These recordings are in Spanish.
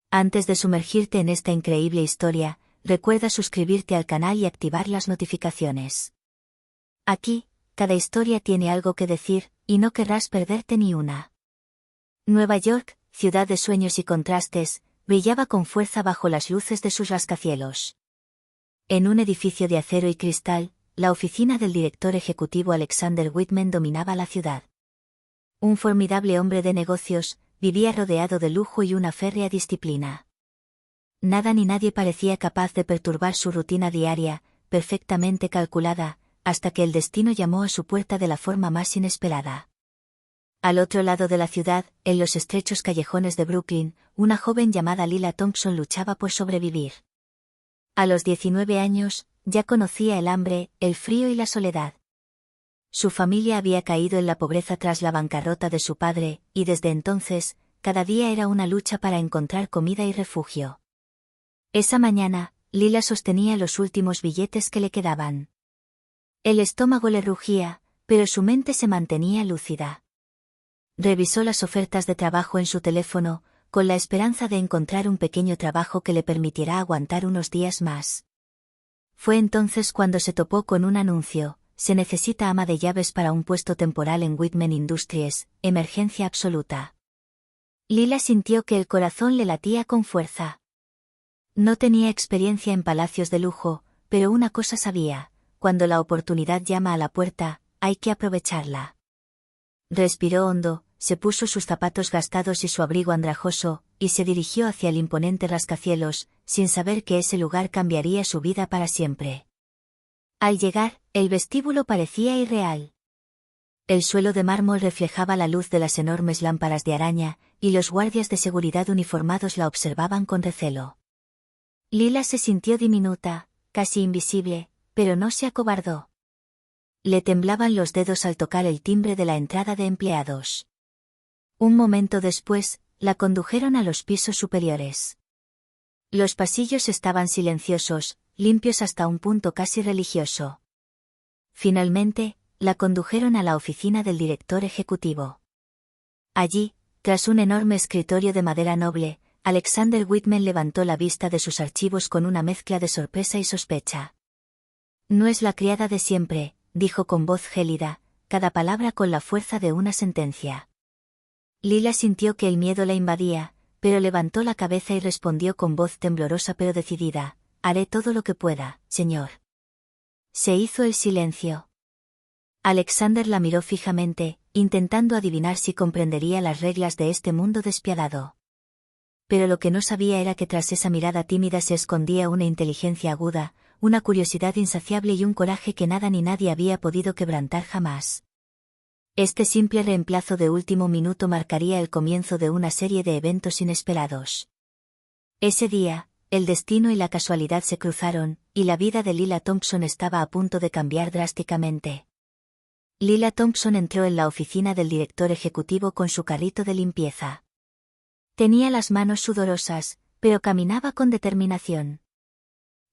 Antes de sumergirte en esta increíble historia, recuerda suscribirte al canal y activar las notificaciones. Aquí, cada historia tiene algo que decir, y no querrás perderte ni una. Nueva York, ciudad de sueños y contrastes, brillaba con fuerza bajo las luces de sus rascacielos. En un edificio de acero y cristal, la oficina del director ejecutivo Alexander Whitman dominaba la ciudad. Un formidable hombre de negocios, vivía rodeado de lujo y una férrea disciplina. Nada ni nadie parecía capaz de perturbar su rutina diaria, perfectamente calculada, hasta que el destino llamó a su puerta de la forma más inesperada. Al otro lado de la ciudad, en los estrechos callejones de Brooklyn, una joven llamada Lila Thompson luchaba por sobrevivir. A los 19 años, ya conocía el hambre, el frío y la soledad. Su familia había caído en la pobreza tras la bancarrota de su padre, y desde entonces, cada día era una lucha para encontrar comida y refugio. Esa mañana, Lila sostenía los últimos billetes que le quedaban. El estómago le rugía, pero su mente se mantenía lúcida. Revisó las ofertas de trabajo en su teléfono, con la esperanza de encontrar un pequeño trabajo que le permitiera aguantar unos días más. Fue entonces cuando se topó con un anuncio: se necesita ama de llaves para un puesto temporal en Whitman Industries, emergencia absoluta. Lila sintió que el corazón le latía con fuerza. No tenía experiencia en palacios de lujo, pero una cosa sabía: cuando la oportunidad llama a la puerta, hay que aprovecharla. Respiró hondo, se puso sus zapatos gastados y su abrigo andrajoso, y se dirigió hacia el imponente rascacielos, sin saber que ese lugar cambiaría su vida para siempre. Al llegar, el vestíbulo parecía irreal. El suelo de mármol reflejaba la luz de las enormes lámparas de araña, y los guardias de seguridad uniformados la observaban con recelo. Lila se sintió diminuta, casi invisible, pero no se acobardó. Le temblaban los dedos al tocar el timbre de la entrada de empleados. Un momento después, la condujeron a los pisos superiores. Los pasillos estaban silenciosos, limpios hasta un punto casi religioso. Finalmente, la condujeron a la oficina del director ejecutivo. Allí, tras un enorme escritorio de madera noble, Alexander Whitman levantó la vista de sus archivos con una mezcla de sorpresa y sospecha. «No es la criada de siempre», dijo con voz gélida, cada palabra con la fuerza de una sentencia. Lila sintió que el miedo la invadía, pero levantó la cabeza y respondió con voz temblorosa pero decidida: «Haré todo lo que pueda, señor». Se hizo el silencio. Alexander la miró fijamente, intentando adivinar si comprendería las reglas de este mundo despiadado. Pero lo que no sabía era que tras esa mirada tímida se escondía una inteligencia aguda, una curiosidad insaciable y un coraje que nada ni nadie había podido quebrantar jamás. Este simple reemplazo de último minuto marcaría el comienzo de una serie de eventos inesperados. Ese día, el destino y la casualidad se cruzaron, y la vida de Lila Thompson estaba a punto de cambiar drásticamente. Lila Thompson entró en la oficina del director ejecutivo con su carrito de limpieza. Tenía las manos sudorosas, pero caminaba con determinación.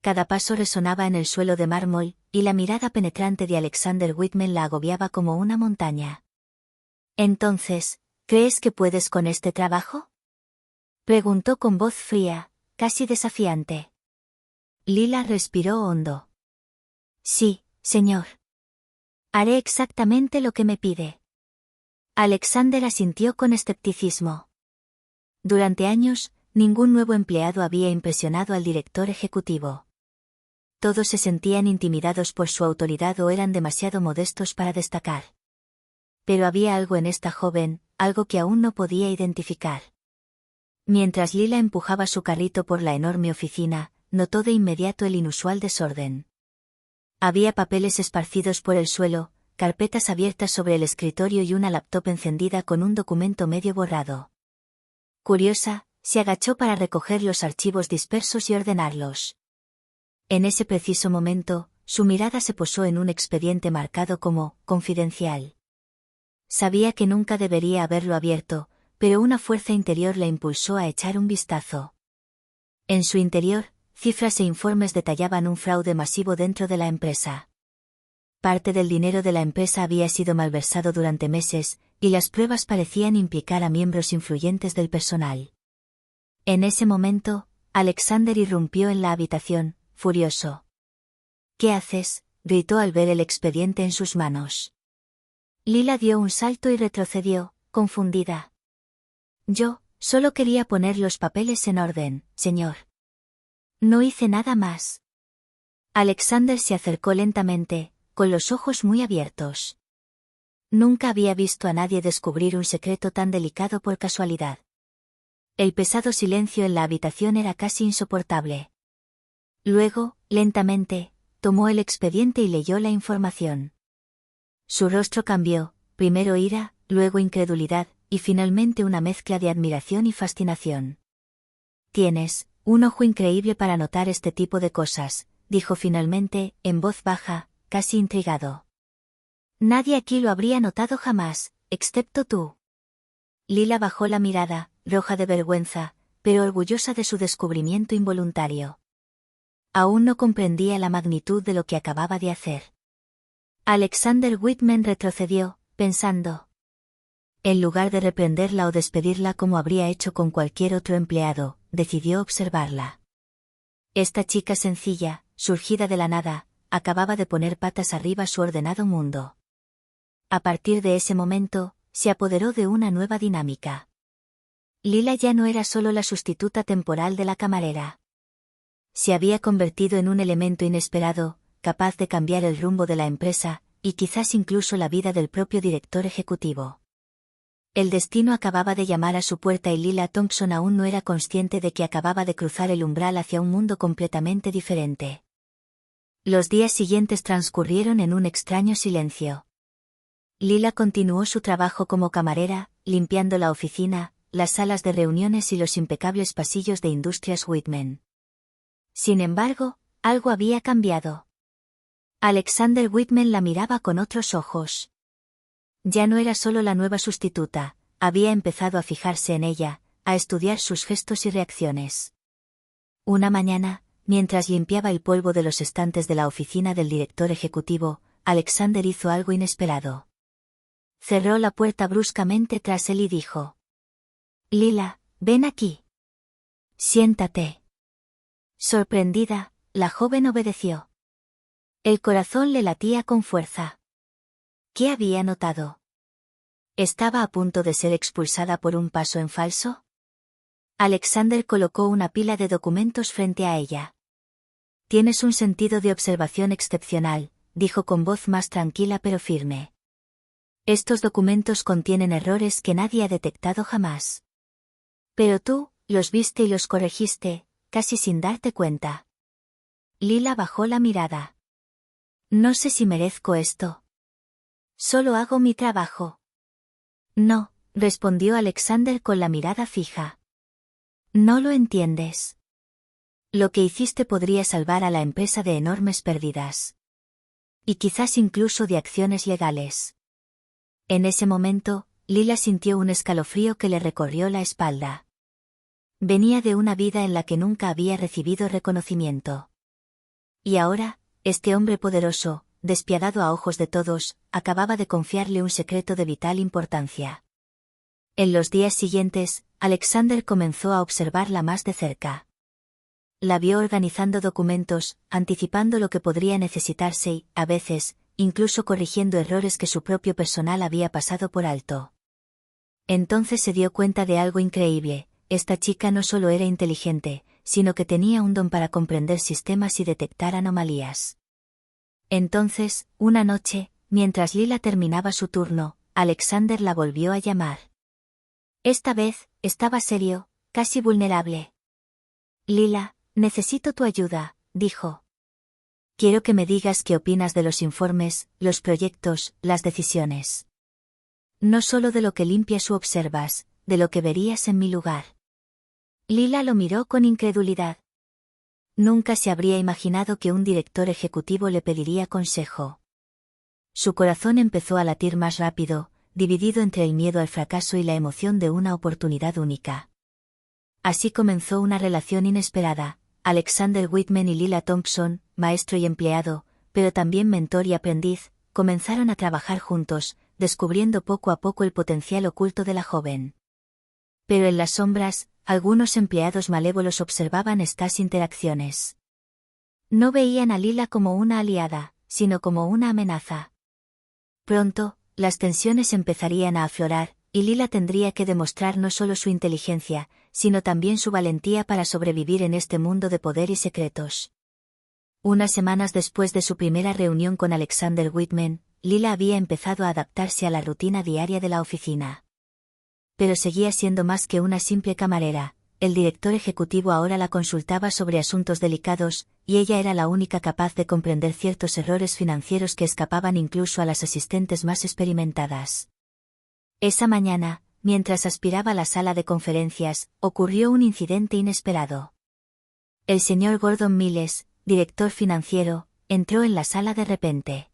Cada paso resonaba en el suelo de mármol, y la mirada penetrante de Alexander Whitman la agobiaba como una montaña. «Entonces, ¿crees que puedes con este trabajo?», preguntó con voz fría, casi desafiante. Lila respiró hondo. «Sí, señor. Haré exactamente lo que me pide». Alexander asintió con escepticismo. Durante años, ningún nuevo empleado había impresionado al director ejecutivo. Todos se sentían intimidados por su autoridad o eran demasiado modestos para destacar. Pero había algo en esta joven, algo que aún no podía identificar. Mientras Lila empujaba su carrito por la enorme oficina, notó de inmediato el inusual desorden. Había papeles esparcidos por el suelo, carpetas abiertas sobre el escritorio y una laptop encendida con un documento medio borrado. Curiosa, se agachó para recoger los archivos dispersos y ordenarlos. En ese preciso momento, su mirada se posó en un expediente marcado como «confidencial». Sabía que nunca debería haberlo abierto, pero una fuerza interior la impulsó a echar un vistazo. En su interior, cifras e informes detallaban un fraude masivo dentro de la empresa. Parte del dinero de la empresa había sido malversado durante meses, y las pruebas parecían implicar a miembros influyentes del personal. En ese momento, Alexander irrumpió en la habitación, furioso. ¿Qué haces?, gritó al ver el expediente en sus manos. Lila dio un salto y retrocedió, confundida. Yo, solo quería poner los papeles en orden, señor. No hice nada más. Alexander se acercó lentamente, con los ojos muy abiertos. Nunca había visto a nadie descubrir un secreto tan delicado por casualidad. El pesado silencio en la habitación era casi insoportable. Luego, lentamente, tomó el expediente y leyó la información. Su rostro cambió, primero ira, luego incredulidad, y finalmente una mezcla de admiración y fascinación. Tienes un ojo increíble para notar este tipo de cosas, dijo finalmente, en voz baja, casi intrigado. Nadie aquí lo habría notado jamás, excepto tú. Lila bajó la mirada, roja de vergüenza, pero orgullosa de su descubrimiento involuntario. Aún no comprendía la magnitud de lo que acababa de hacer. Alexander Whitman retrocedió, pensando. En lugar de reprenderla o despedirla como habría hecho con cualquier otro empleado, decidió observarla. Esta chica sencilla, surgida de la nada, acababa de poner patas arriba su ordenado mundo. A partir de ese momento, se apoderó de una nueva dinámica. Lila ya no era solo la sustituta temporal de la camarera. Se había convertido en un elemento inesperado, capaz de cambiar el rumbo de la empresa, y quizás incluso la vida del propio director ejecutivo. El destino acababa de llamar a su puerta y Lila Thompson aún no era consciente de que acababa de cruzar el umbral hacia un mundo completamente diferente. Los días siguientes transcurrieron en un extraño silencio. Lila continuó su trabajo como camarera, limpiando la oficina, las salas de reuniones y los impecables pasillos de Industrias Whitman. Sin embargo, algo había cambiado. Alexander Whitman la miraba con otros ojos. Ya no era solo la nueva sustituta, había empezado a fijarse en ella, a estudiar sus gestos y reacciones. Una mañana, mientras limpiaba el polvo de los estantes de la oficina del director ejecutivo, Alexander hizo algo inesperado. Cerró la puerta bruscamente tras él y dijo: Lila, ven aquí. Siéntate. Sorprendida, la joven obedeció. El corazón le latía con fuerza. ¿Qué había notado? ¿Estaba a punto de ser expulsada por un paso en falso? Alexander colocó una pila de documentos frente a ella. Tienes un sentido de observación excepcional, dijo con voz más tranquila pero firme. Estos documentos contienen errores que nadie ha detectado jamás. Pero tú, los viste y los corregiste, casi sin darte cuenta. Lila bajó la mirada. No sé si merezco esto. Solo hago mi trabajo. No, respondió Alexander con la mirada fija. No lo entiendes. Lo que hiciste podría salvar a la empresa de enormes pérdidas. Y quizás incluso de acciones legales. En ese momento, Lila sintió un escalofrío que le recorrió la espalda. Venía de una vida en la que nunca había recibido reconocimiento. Y ahora, este hombre poderoso, despiadado a ojos de todos, acababa de confiarle un secreto de vital importancia. En los días siguientes, Alexander comenzó a observarla más de cerca. La vio organizando documentos, anticipando lo que podría necesitarse y, a veces, incluso corrigiendo errores que su propio personal había pasado por alto. Entonces se dio cuenta de algo increíble: esta chica no solo era inteligente, sino que tenía un don para comprender sistemas y detectar anomalías. Entonces, una noche, mientras Lila terminaba su turno, Alexander la volvió a llamar. Esta vez, estaba serio, casi vulnerable. Lila, necesito tu ayuda, dijo. Quiero que me digas qué opinas de los informes, los proyectos, las decisiones. No solo de lo que limpias u observas, de lo que verías en mi lugar. Lila lo miró con incredulidad. Nunca se habría imaginado que un director ejecutivo le pediría consejo. Su corazón empezó a latir más rápido, dividido entre el miedo al fracaso y la emoción de una oportunidad única. Así comenzó una relación inesperada: Alexander Whitman y Lila Thompson, maestro y empleado, pero también mentor y aprendiz, comenzaron a trabajar juntos, descubriendo poco a poco el potencial oculto de la joven. Pero en las sombras, algunos empleados malévolos observaban estas interacciones. No veían a Lila como una aliada, sino como una amenaza. Pronto, las tensiones empezarían a aflorar, y Lila tendría que demostrar no solo su inteligencia, sino también su valentía para sobrevivir en este mundo de poder y secretos. Unas semanas después de su primera reunión con Alexander Whitman, Lila había empezado a adaptarse a la rutina diaria de la oficina. Pero seguía siendo más que una simple camarera. El director ejecutivo ahora la consultaba sobre asuntos delicados, y ella era la única capaz de comprender ciertos errores financieros que escapaban incluso a las asistentes más experimentadas. Esa mañana, mientras aspiraba a la sala de conferencias, ocurrió un incidente inesperado. El señor Gordon Miles, director financiero, entró en la sala de repente.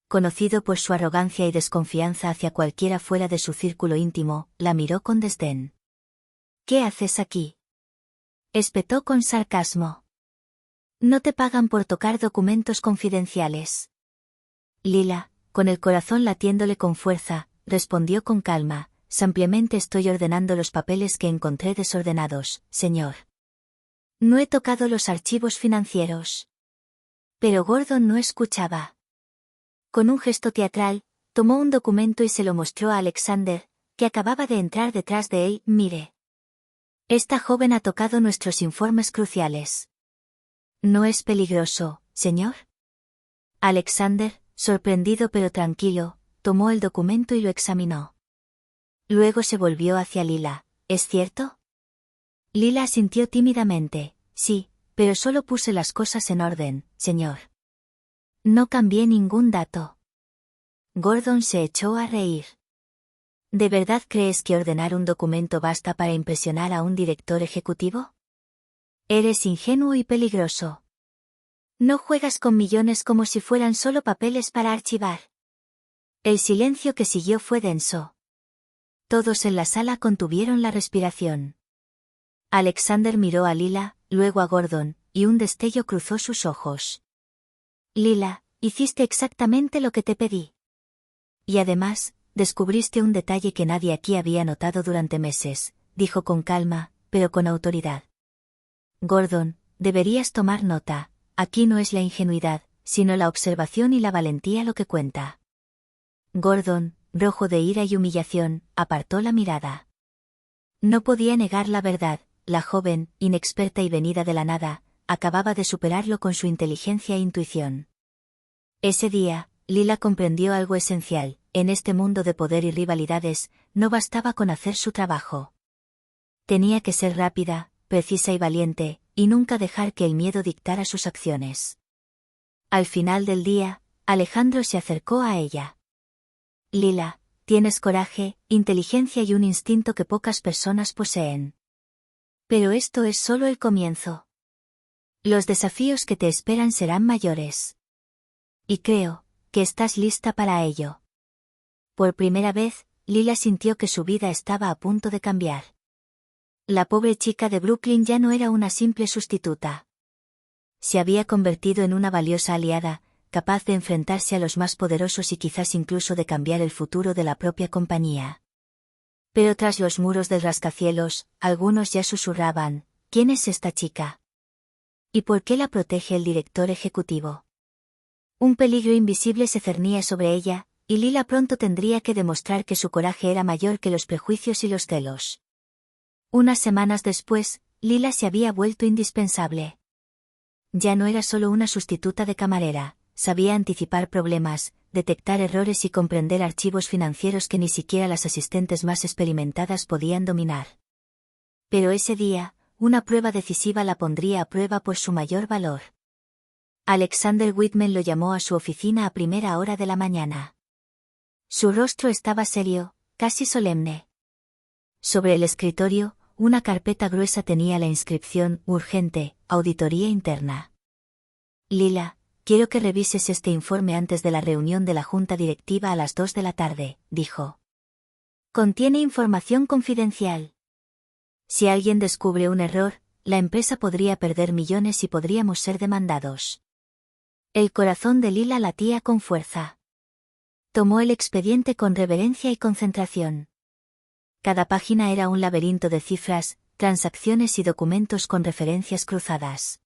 Conocido por su arrogancia y desconfianza hacia cualquiera fuera de su círculo íntimo, la miró con desdén. «¿Qué haces aquí?», espetó con sarcasmo. «No te pagan por tocar documentos confidenciales». Lila, con el corazón latiéndole con fuerza, respondió con calma: «Simplemente estoy ordenando los papeles que encontré desordenados, señor. No he tocado los archivos financieros». Pero Gordon no escuchaba. Con un gesto teatral, tomó un documento y se lo mostró a Alexander, que acababa de entrar detrás de él. «Mire. Esta joven ha tocado nuestros informes cruciales». «¿No es peligroso, señor?». Alexander, sorprendido pero tranquilo, tomó el documento y lo examinó. Luego se volvió hacia Lila. «¿Es cierto?». Lila asintió tímidamente. «Sí, pero solo puse las cosas en orden, señor. No cambié ningún dato». Gordon se echó a reír. «¿De verdad crees que ordenar un documento basta para impresionar a un director ejecutivo? Eres ingenuo y peligroso. No juegas con millones como si fueran solo papeles para archivar». El silencio que siguió fue denso. Todos en la sala contuvieron la respiración. Alexander miró a Lila, luego a Gordon, y un destello cruzó sus ojos. «Lila, hiciste exactamente lo que te pedí. Y además, descubriste un detalle que nadie aquí había notado durante meses», dijo con calma, pero con autoridad. «Gordon, deberías tomar nota. Aquí no es la ingenuidad, sino la observación y la valentía lo que cuenta». Gordon, rojo de ira y humillación, apartó la mirada. No podía negar la verdad: la joven, inexperta y venida de la nada, acababa de superarlo con su inteligencia e intuición. Ese día, Lila comprendió algo esencial: en este mundo de poder y rivalidades, no bastaba con hacer su trabajo. Tenía que ser rápida, precisa y valiente, y nunca dejar que el miedo dictara sus acciones. Al final del día, Alejandro se acercó a ella. «Lila, tienes coraje, inteligencia y un instinto que pocas personas poseen. Pero esto es solo el comienzo. Los desafíos que te esperan serán mayores. Y creo que estás lista para ello». Por primera vez, Lila sintió que su vida estaba a punto de cambiar. La pobre chica de Brooklyn ya no era una simple sustituta. Se había convertido en una valiosa aliada, capaz de enfrentarse a los más poderosos y quizás incluso de cambiar el futuro de la propia compañía. Pero tras los muros del rascacielos, algunos ya susurraban: «¿Quién es esta chica? ¿Y por qué la protege el director ejecutivo?». Un peligro invisible se cernía sobre ella, y Lila pronto tendría que demostrar que su coraje era mayor que los prejuicios y los celos. Unas semanas después, Lila se había vuelto indispensable. Ya no era solo una sustituta de camarera, sabía anticipar problemas, detectar errores y comprender archivos financieros que ni siquiera las asistentes más experimentadas podían dominar. Pero ese día, una prueba decisiva la pondría a prueba por su mayor valor. Alexander Whitman lo llamó a su oficina a primera hora de la mañana. Su rostro estaba serio, casi solemne. Sobre el escritorio, una carpeta gruesa tenía la inscripción: «Urgente, auditoría interna». «Lila, quiero que revises este informe antes de la reunión de la junta directiva a las 2 de la tarde», dijo. «Contiene información confidencial. Si alguien descubre un error, la empresa podría perder millones y podríamos ser demandados». El corazón de Lila latía con fuerza. Tomó el expediente con reverencia y concentración. Cada página era un laberinto de cifras, transacciones y documentos con referencias cruzadas.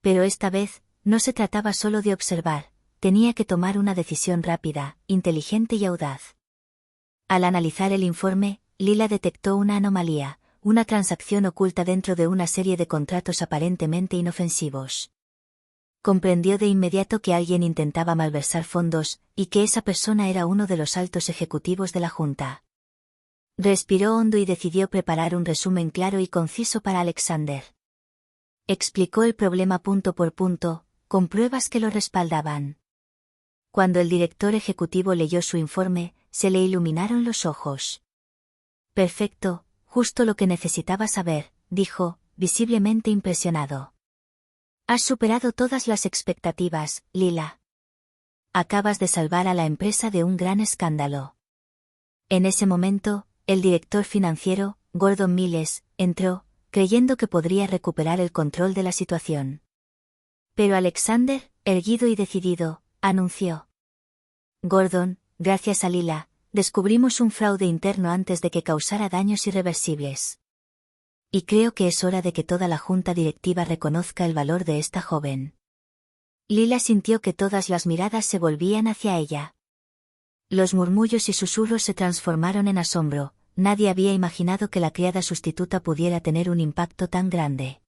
Pero esta vez, no se trataba solo de observar, tenía que tomar una decisión rápida, inteligente y audaz. Al analizar el informe, Lila detectó una anomalía, una transacción oculta dentro de una serie de contratos aparentemente inofensivos. Comprendió de inmediato que alguien intentaba malversar fondos, y que esa persona era uno de los altos ejecutivos de la Junta. Respiró hondo y decidió preparar un resumen claro y conciso para Alexander. Explicó el problema punto por punto, con pruebas que lo respaldaban. Cuando el director ejecutivo leyó su informe, se le iluminaron los ojos. Perfecto, justo lo que necesitaba saber, dijo, visiblemente impresionado. Has superado todas las expectativas, Lila. Acabas de salvar a la empresa de un gran escándalo. En ese momento, el director financiero, Gordon Miles, entró, creyendo que podría recuperar el control de la situación. Pero Alexander, erguido y decidido, anunció. Gordon, gracias a Lila, descubrimos un fraude interno antes de que causara daños irreversibles. Y creo que es hora de que toda la junta directiva reconozca el valor de esta joven. Lila sintió que todas las miradas se volvían hacia ella. Los murmullos y susurros se transformaron en asombro, nadie había imaginado que la criada sustituta pudiera tener un impacto tan grande.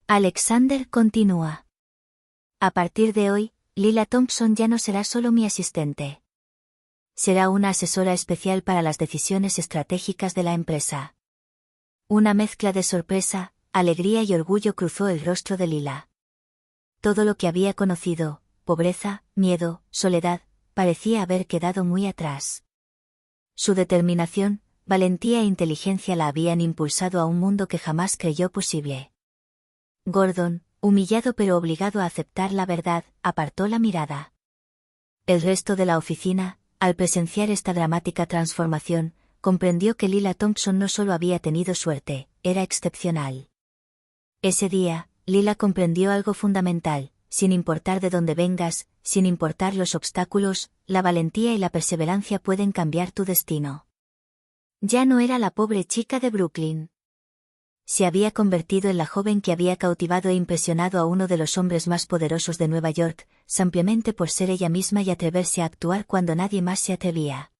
Alexander continúa. A partir de hoy, Lila Thompson ya no será solo mi asistente. Será una asesora especial para las decisiones estratégicas de la empresa. Una mezcla de sorpresa, alegría y orgullo cruzó el rostro de Lila. Todo lo que había conocido, pobreza, miedo, soledad, parecía haber quedado muy atrás. Su determinación, valentía e inteligencia la habían impulsado a un mundo que jamás creyó posible. Gordon, humillado pero obligado a aceptar la verdad, apartó la mirada. El resto de la oficina, al presenciar esta dramática transformación, comprendió que Lila Thompson no solo había tenido suerte, era excepcional. Ese día, Lila comprendió algo fundamental, sin importar de dónde vengas, sin importar los obstáculos, la valentía y la perseverancia pueden cambiar tu destino. Ya no era la pobre chica de Brooklyn. Se había convertido en la joven que había cautivado e impresionado a uno de los hombres más poderosos de Nueva York, simplemente por ser ella misma y atreverse a actuar cuando nadie más se atrevía.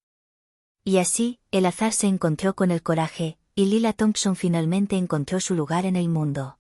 Y así, el azar se encontró con el coraje, y Lila Thompson finalmente encontró su lugar en el mundo.